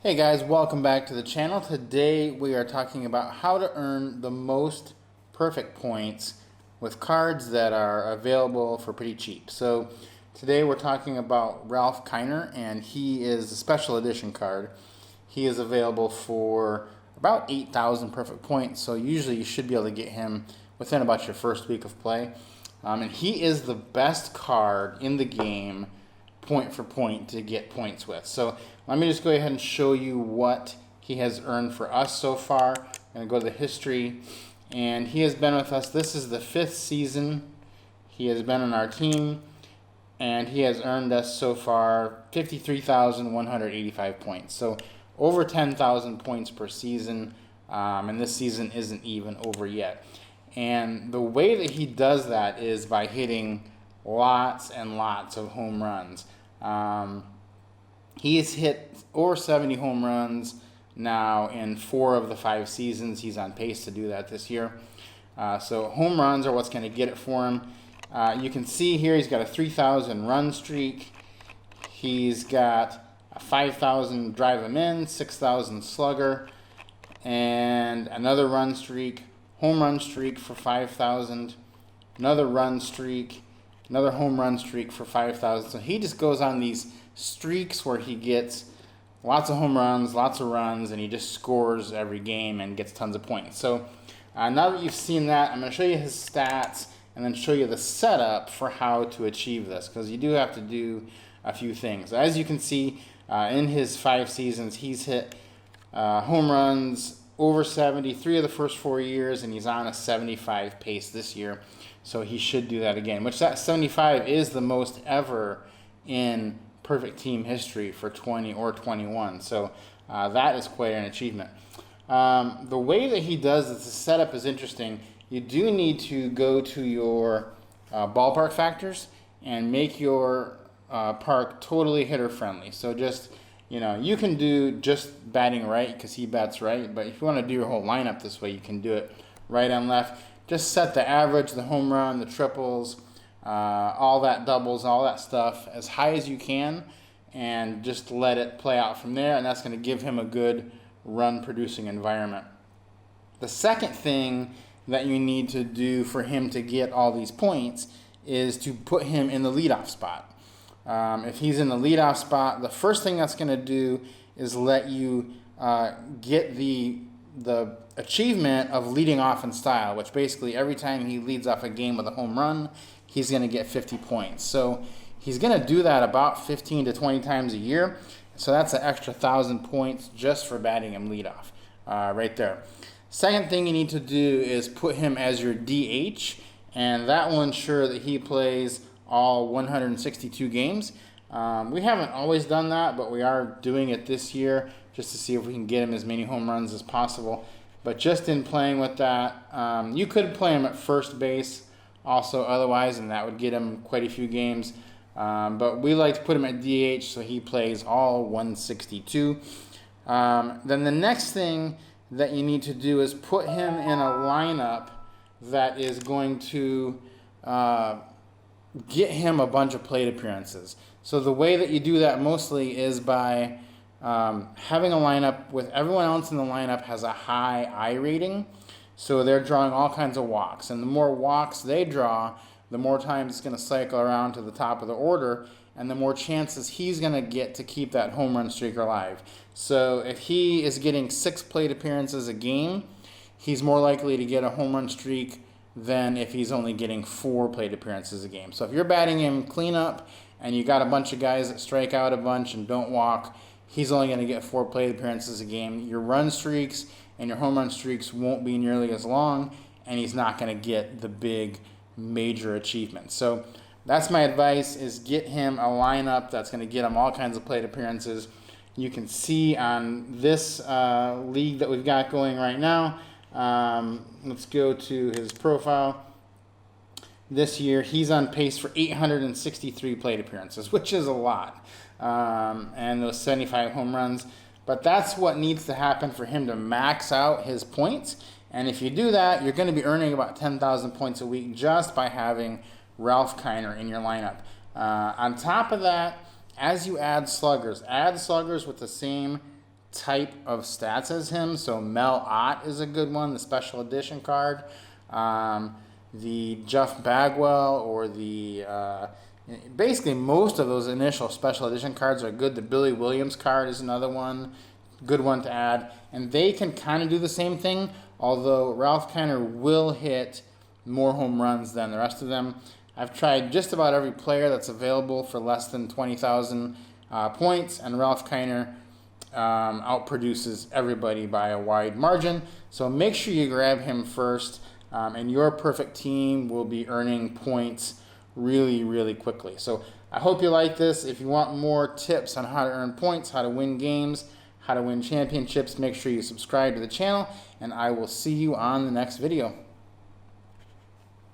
Hey guys, welcome back to the channel. Today we are talking about how to earn the most perfect points with cards that are available for pretty cheap. So today we're talking about Ralph Kiner, and he is a special edition card. He is available for about 8,000 perfect points, so usually you should be able to get him within about your first week of play. And he is the best card in the game point for point to get points with. So let me just go ahead and show you what he has earned for us so far. I'm going to go to the history, and he has been with us. This is the 5th season he has been on our team, and he has earned us so far 53,185 points. So over 10,000 points per season, and this season isn't even over yet. And the way that he does that is by hitting lots and lots of home runs. He has hit over 70 home runs now in 4 of the 5 seasons. He's on pace to do that this year. So home runs are what's going to get it for him. You can see here he's got a 3,000 run streak. He's got a 5,000 drive him in, 6,000 slugger, and another run streak, home run streak for 5,000, another run streak, another home run streak for 5,000. So he just goes on these streaks where he gets lots of home runs, lots of runs, and he just scores every game and gets tons of points. So now that you've seen that, I'm going to show you his stats and then show you the setup for how to achieve this, because you do have to do a few things. As you can see, in his 5 seasons, he's hit home runs over 70 3 of the first 4 years, and he's on a 75 pace this year. So he should do that again, which that 75 is the most ever in perfect team history for 20 or 21. So that is quite an achievement. The way that he does this, the setup is interesting. You do need to go to your ballpark factors and make your park totally hitter friendly. So just, you can do just batting right because he bats right, but if you want to do your whole lineup this way, you can do it right and left. Just set the average, the home run, the triples, all that doubles, all that stuff as high as you can, and just let it play out from there, and that's going to give him a good run-producing environment. The second thing that you need to do for him to get all these points is to put him in the leadoff spot. If he's in the leadoff spot, the first thing that's going to do is let you get the achievement of leading off in style, which basically every time he leads off a game with a home run, he's going to get 50 points. So he's going to do that about 15 to 20 times a year. So that's an extra 1,000 points just for batting him leadoff right there. Second thing you need to do is put him as your DH, and that will ensure that he plays all 162 games. We haven't always done that, but we are doing it this year just to see if we can get him as many home runs as possible. But just in playing with that, you could play him at first base also otherwise, and that would get him quite a few games. But we like to put him at DH so he plays all 162. Then the next thing that you need to do is put him in a lineup that is going to get him a bunch of plate appearances. So the way that you do that mostly is by having a lineup with everyone else in the lineup has a high I rating. So they're drawing all kinds of walks. And the more walks they draw, the more times it's going to cycle around to the top of the order, and the more chances he's going to get to keep that home run streak alive. So if he is getting 6 plate appearances a game, he's more likely to get a home run streak than if he's only getting 4 plate appearances a game. So if you're batting him cleanup and you got a bunch of guys that strike out a bunch and don't walk, he's only going to get 4 plate appearances a game. Your run streaks and your home run streaks won't be nearly as long, and he's not going to get the big major achievements. So that's my advice, is get him a lineup that's going to get him all kinds of plate appearances. You can see on this league that we've got going right now, let's go to his profile. This year, he's on pace for 863 plate appearances, which is a lot, and those 75 home runs. But that's what needs to happen for him to max out his points. And if you do that, you're going to be earning about 10,000 points a week just by having Ralph Kiner in your lineup. On top of that, as you add sluggers with the same type of stats as him. So Mel Ott is a good one, the special edition card. The Jeff Bagwell or the basically most of those initial special edition cards are good. The Billy Williams card is another one, good one to add. And they can kind of do the same thing, although Ralph Kiner will hit more home runs than the rest of them. I've tried just about every player that's available for less than 20,000 points, and Ralph Kiner outproduces everybody by a wide margin. So make sure you grab him first, and your perfect team will be earning points really, really quickly. So I hope you like this. If you want more tips on how to earn points, how to win games, how to win championships, make sure you subscribe to the channel, and I will see you on the next video.